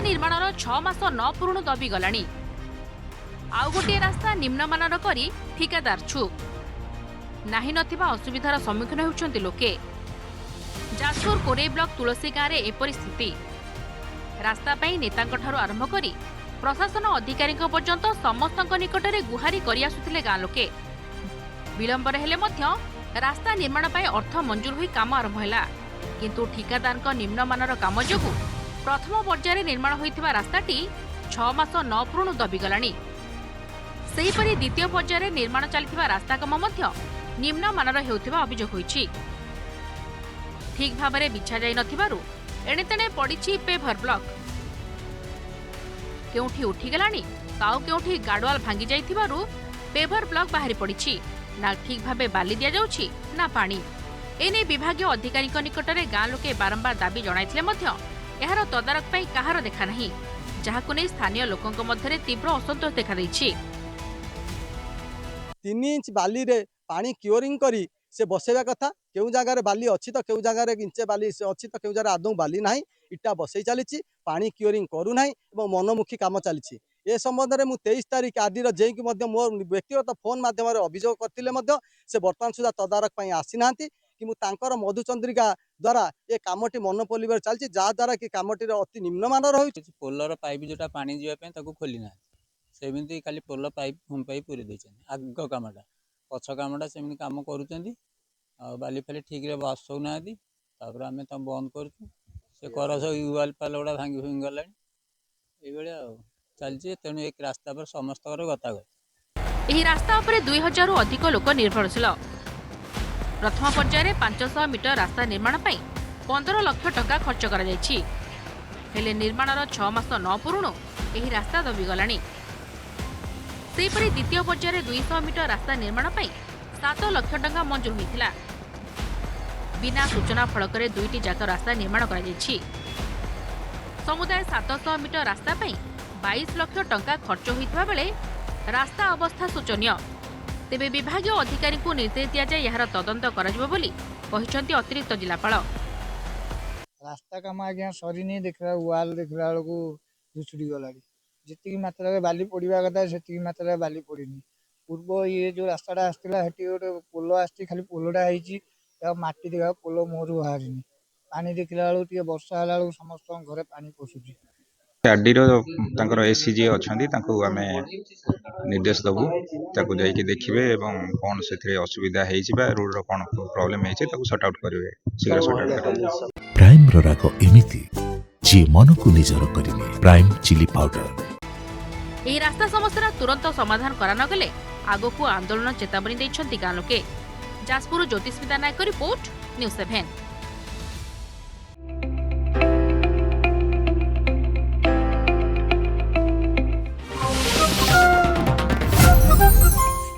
निर्माणर 6 मास न पूर्ण दबी गलानी। आउ गोटे रास्ता निम्नमानर करी ठिकादार चुप नाही नथिबा असुविधार सम्मुखीन होउछन्ति लोके। जाजपुर कोरे ब्लॉक तुलसी गाँव में एपरी स्थिति। रास्ता पाई नेतांक ठारू आरंभ करी प्रशासन अधिकारी पर्यंत समस्त निकट में गुहारी करि आसुथिले गाँ लोके। विलंबर हेले मध्य रास्ता निर्माण पाई अर्थ मंजूर होई काम आरंभ हैला, किंतु ठिकादार निम्नमानर काम जोगु प्रथम पर्यायर निर्माण होइथिबा रास्ताटी 6 मास न पूर्ण दबिगलानी। सेहीपरि द्वितीय पर्यायर निर्माण चलिथिबा रास्ता काम मध्य निम्नमानर हेउथिबा अभियोग होइछि। ठीक भाबरे बिछा जाई नथिबारु एणेतेणे पड़िछि पेभर ब्लॉक। केउठी उठिगलानी ताउ केउठी गाडवाल भांगी जाइथिबारु पेभर ब्लॉक बाहरी पड़िछि। ना ठीक भाबे बाली दिया जाउछि ना पानी। एने विभागीय अधिकारी निकटरे गाँ लोके बारंबार दाबी जणाइथिले मध्य एहार तदारक पाई काहार देखा नाही, जाहाकु नै स्थानीय लोकंक मध्यरे तीव्र असंतोष देखा दैछि। 3 इंच बाली रे पानी क्योरिंग करी से बसेवा कथा। केउ जगह रे बाली अछि तो केउ जगह रे इंचे बाली से अछि तो केउ जगह आदौ बाली नाही। इटा बसई चलीछि, पानी क्योरिंग करू नाही एवं मनमुखी काम चलीछि। ए संबंध में 23 तारिख आदि जे कि मध्य मोर व्यक्तिगत फोन माध्यम अभियोग करथिले मध्य से वर्तमान सुधा तदारक पई आसी नांती कि तांकर मधुचंद्रिका द्वारा ए कामटी मनोपोली चलछि, जा द्वारा कि कामटी अति निम्नमान रही। पोलर पाइप जोटा पानी जीवाई खोली ना सेमती खाली पोल पाइप फोन पाइप पूरी देछन। आग कामटा पछ कामटा सेमती काम करूछंती आ बाली फाली ठीक रे बसौ नांती। तापर आमे त बंद करछु से करस यूआल पाल गुडा भांगी भांगी गलानी ए बेले चलछि। तेणु एक रास्ता पर समस्त गतागत एही रास्ता उपरे 2000 रु अधिक लोक निर्भरशील। प्रथम पर्यायर 500 मीटर रास्ता निर्माण पई 15 लाख टका खर्च करा जायछि। हेले निर्माणर 6 मास न पूर्ण एही रास्ता दबी गलानी। सेहीपरि द्वितीय पर्यायर 200 मीटर रास्ता निर्माण पई 7 लाख टका मंजूर होइथिला। बिना सूचना फलकरे दुईटी जाक रास्ता निर्माण करा जायछि। समुदाय 700 मीटर रास्ता पई 22 लाख टका खर्च होइथिबा बेले रास्ता अवस्था शोचनीय। तेबे विभागीय अधिकारी को निर्देश दिया जाए यार तदंत कराजिबो बोली कहिसंती अतिरिक्त जिलापाल। रास्ता काम आज्ञा सरीनी देखला वाल देखला बेलू दुसुड़ी गलाड़ी। जितकी मात्रा बाली पड़ा कथा से मात्रा बाली पड़नी। पूर्व ये जो रास्ताटा आसला गोटे पोल आसी खाली पोलटा हो माटी देखा पोल मुहर बाहर पानी देखला बेलू वर्षा है समस्त घरे पानी पशुची। आरडीर एसीजी अच्छा आम निर्देश दबू ताकू जाइए देखिए कौन से असुविधा रोड कौन प्रॉब्लम है सॉर्ट आउट करेंगे शीघ्र सॉर्ट आउट। प्राइम राग एमिति जी मन को निजर करिने प्राइम चिली पाउडर। एही रास्ता समस्या तुरंत समाधान करा न गले आगो को आंदोलन चेतावनी दैछंती गाँ लोके। जाजपुर ज्योतिस्मिता नायक रिपोर्ट न्यूज 7।